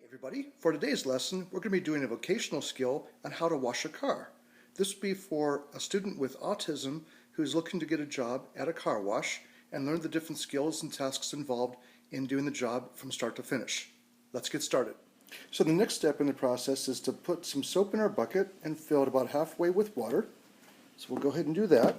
Everybody, for today's lesson, we're going to be doing a vocational skill on how to wash a car. This will be for a student with autism who's looking to get a job at a car wash and learn the different skills and tasks involved in doing the job from start to finish. Let's get started. So the next step in the process is to put some soap in our bucket and fill it about halfway with water. So we'll go ahead and do that.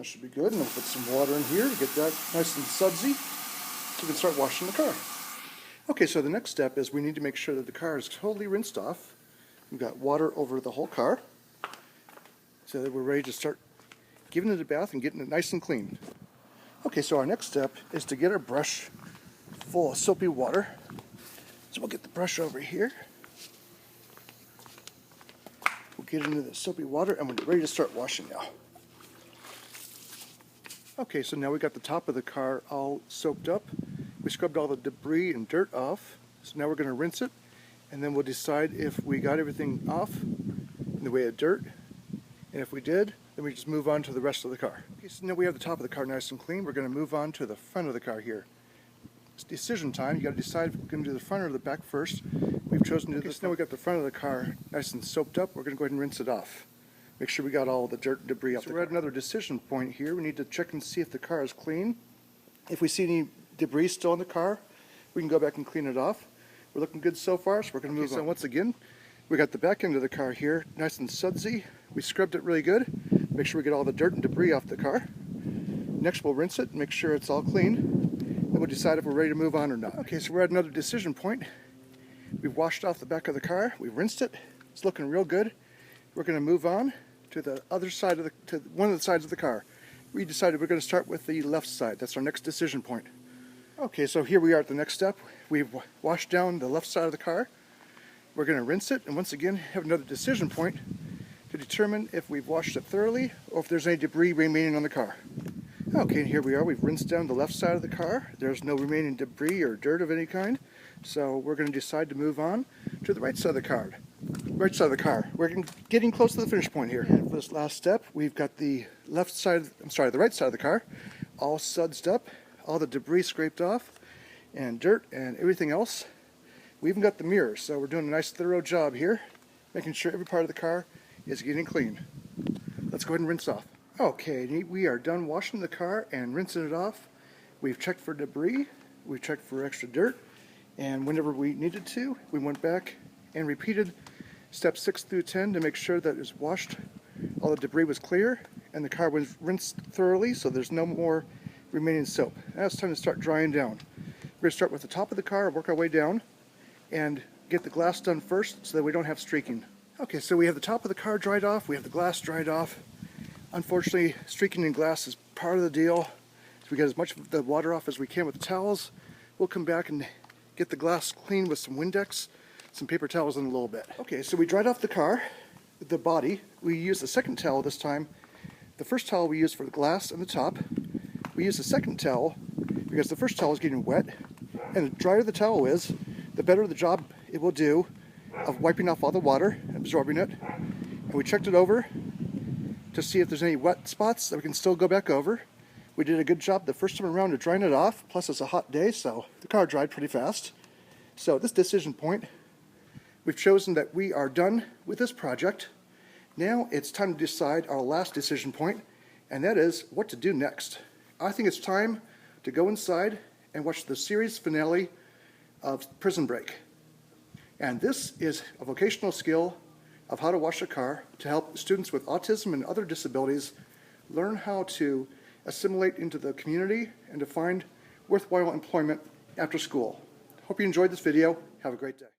That should be good, and we'll put some water in here to get that nice and sudsy so we can start washing the car. Okay, so the next step is we need to make sure that the car is totally rinsed off. We've got water over the whole car so that we're ready to start giving it a bath and getting it nice and clean. Okay, so our next step is to get our brush full of soapy water. So we'll get the brush over here. We'll get into the soapy water and we're ready to start washing now. Okay, so now we got the top of the car all soaked up. We scrubbed all the debris and dirt off. So now we're going to rinse it, and then we'll decide if we got everything off in the way of dirt. And if we did, then we just move on to the rest of the car. Okay, so now we have the top of the car nice and clean. We're going to move on to the front of the car here. It's decision time. You got to decide if we're going to do the front or the back first. We've chosen to do this. Now we got the front of the car nice and soaped up. We're going to go ahead and rinse it off. Make sure we got all the dirt and debris off the car. So we're at another decision point here. We need to check and see if the car is clean. If we see any debris still in the car, we can go back and clean it off. We're looking good so far, so we're going to move on. So once again, we got the back end of the car here nice and sudsy. We scrubbed it really good. Make sure we get all the dirt and debris off the car. Next we'll rinse it and make sure it's all clean. Then we'll decide if we're ready to move on or not. Okay, so we're at another decision point. We've washed off the back of the car. We've rinsed it. It's looking real good. We're going to move on to the other side of one of the sides of the car. We decided we're going to start with the left side. That's our next decision point. Okay, so here we are at the next step. We've washed down the left side of the car. We're going to rinse it and once again have another decision point to determine if we've washed it thoroughly or if there's any debris remaining on the car. Okay, and here we are. We've rinsed down the left side of the car. There's no remaining debris or dirt of any kind. So we're going to decide to move on to the right side of the car. Right side of the car. We're getting close to the finish point here. And for this last step, we've got the the right side of the car all sudsed up, all the debris scraped off, and dirt and everything else. We even got the mirror, so we're doing a nice thorough job here, making sure every part of the car is getting clean. Let's go ahead and rinse off. Okay, we are done washing the car and rinsing it off. We've checked for debris, we've checked for extra dirt, and whenever we needed to, we went back and repeated steps 6 through 10 to make sure that it was washed, all the debris was clear, and the car was rinsed thoroughly so there's no more remaining soap. Now it's time to start drying down. We're going to start with the top of the car, work our way down, and get the glass done first so that we don't have streaking. Okay, so we have the top of the car dried off, we have the glass dried off. Unfortunately, streaking in glass is part of the deal. So we get as much of the water off as we can with the towels. We'll come back and get the glass clean with some Windex, some paper towels in a little bit. Okay, so we dried off the car, the body. We used the second towel this time. The first towel we used for the glass and the top. We used the second towel because the first towel is getting wet, and the drier the towel is, the better the job it will do of wiping off all the water, absorbing it. And we checked it over to see if there's any wet spots that we can still go back over. We did a good job the first time around of drying it off, plus it's a hot day, so the car dried pretty fast. So at this decision point, we've chosen that we are done with this project. Now it's time to decide our last decision point, and that is what to do next. I think it's time to go inside and watch the series finale of Prison Break. And this is a vocational skill of how to wash a car to help students with autism and other disabilities learn how to assimilate into the community and to find worthwhile employment after school. Hope you enjoyed this video. Have a great day.